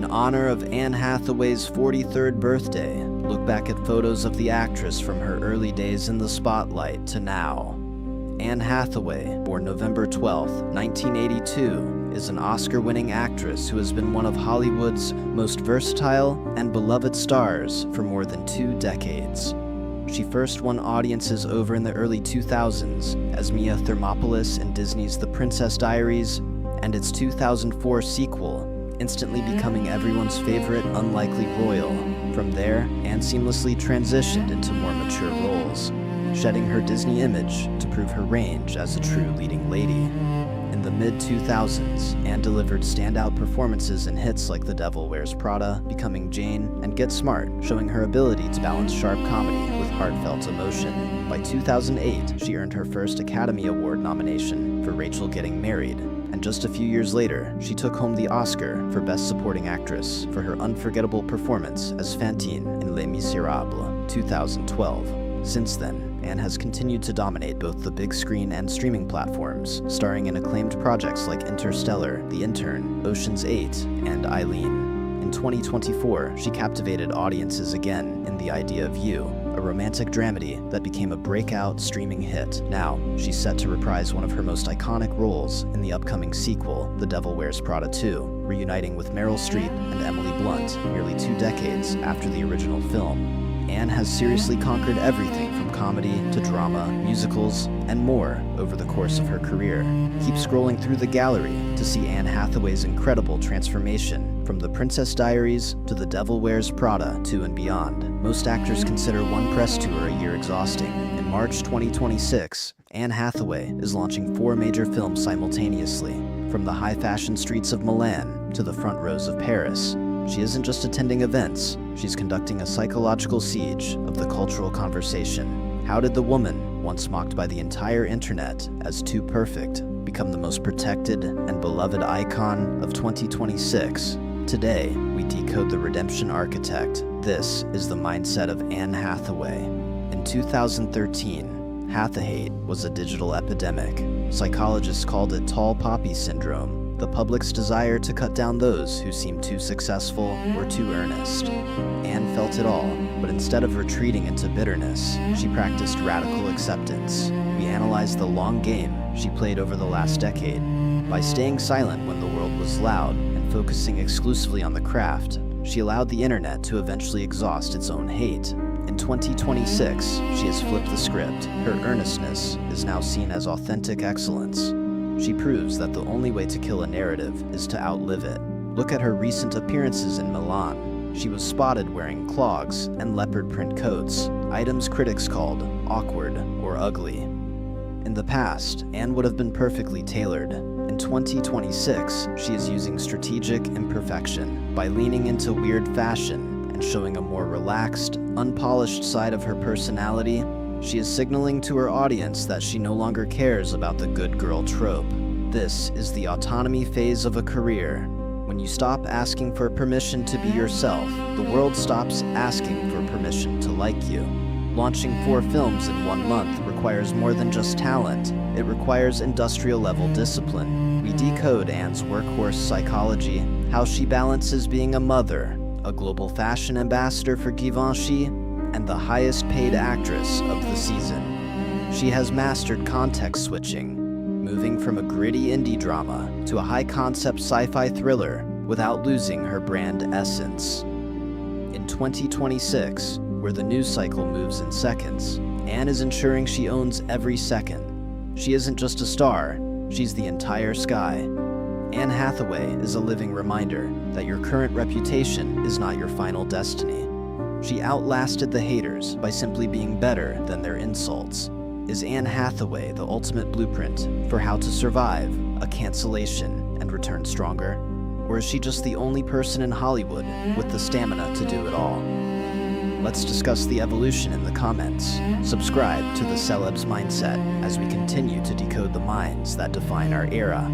In honor of Anne Hathaway's 43rd birthday, look back at photos of the actress from her early days in the spotlight to now. Anne Hathaway, born November 12, 1982, is an Oscar-winning actress who has been one of Hollywood's most versatile and beloved stars for more than 2 decades. She first won audiences over in the early 2000s as Mia Thermopolis in Disney's The Princess Diaries and its 2004 sequel, instantly becoming everyone's favorite unlikely royal. From there, Anne seamlessly transitioned into more mature roles, shedding her Disney image to prove her range as a true leading lady. In the mid-2000s, Anne delivered standout performances in hits like The Devil Wears Prada, Becoming Jane, and Get Smart, showing her ability to balance sharp comedy with heartfelt emotion. By 2008, she earned her first Academy Award nomination for Rachel Getting Married, and just a few years later, she took home the Oscar for Best Supporting Actress for her unforgettable performance as Fantine in Les Miserables, 2012. Since then, Anne has continued to dominate both the big screen and streaming platforms, starring in acclaimed projects like Interstellar, The Intern, Ocean's 8, and Eileen. In 2024, she captivated audiences again in The Idea of You, a romantic dramedy that became a breakout streaming hit. Now, she's set to reprise one of her most iconic roles in the upcoming sequel, The Devil Wears Prada 2, reuniting with Meryl Streep and Emily Blunt nearly 2 decades after the original film. Anne has seriously conquered everything from comedy to drama, musicals, and more over the course of her career. Keep scrolling through the gallery to see Anne Hathaway's incredible transformation from The Princess Diaries to The Devil Wears Prada 2 and beyond. Most actors consider one press tour a year exhausting. In March 2026, Anne Hathaway is launching 4 major films simultaneously, from the high-fashion streets of Milan to the front rows of Paris. She isn't just attending events, she's conducting a psychological siege of the cultural conversation. How did the woman, once mocked by the entire internet as too perfect, become the most protected and beloved icon of 2026? Today, we decode the redemption architect. This is the mindset of Anne Hathaway. In 2013, Hathahate was a digital epidemic. Psychologists called it tall poppy syndrome, the public's desire to cut down those who seemed too successful or too earnest. Anne felt it all, but instead of retreating into bitterness, she practiced radical acceptance. We analyzed the long game she played over the last decade. By staying silent when the world was loud and focusing exclusively on the craft, she allowed the internet to eventually exhaust its own hate. In 2026, she has flipped the script. Her earnestness is now seen as authentic excellence. She proves that the only way to kill a narrative is to outlive it. Look at her recent appearances in Milan. She was spotted wearing clogs and leopard print coats, items critics called awkward or ugly. In the past, Anne would have been perfectly tailored. In 2026, she is using strategic imperfection. By leaning into weird fashion and showing a more relaxed, unpolished side of her personality, she is signaling to her audience that she no longer cares about the good girl trope. This is the autonomy phase of a career. When you stop asking for permission to be yourself, the world stops asking for permission to like you. Launching 4 films in 1 month requires more than just talent. It requires industrial-level discipline. We decode Anne's workhorse psychology, how she balances being a mother, a global fashion ambassador for Givenchy, and the highest-paid actress of the season. She has mastered context switching, moving from a gritty indie drama to a high-concept sci-fi thriller without losing her brand essence. In 2026, where the news cycle moves in seconds, Anne is ensuring she owns every second. She isn't just a star, she's the entire sky. Anne Hathaway is a living reminder that your current reputation is not your final destiny. She outlasted the haters by simply being better than their insults. Is Anne Hathaway the ultimate blueprint for how to survive a cancellation and return stronger? Or is she just the only person in Hollywood with the stamina to do it all? Let's discuss the evolution in the comments. Subscribe to the Celebs Mindset as we continue to decode the minds that define our era.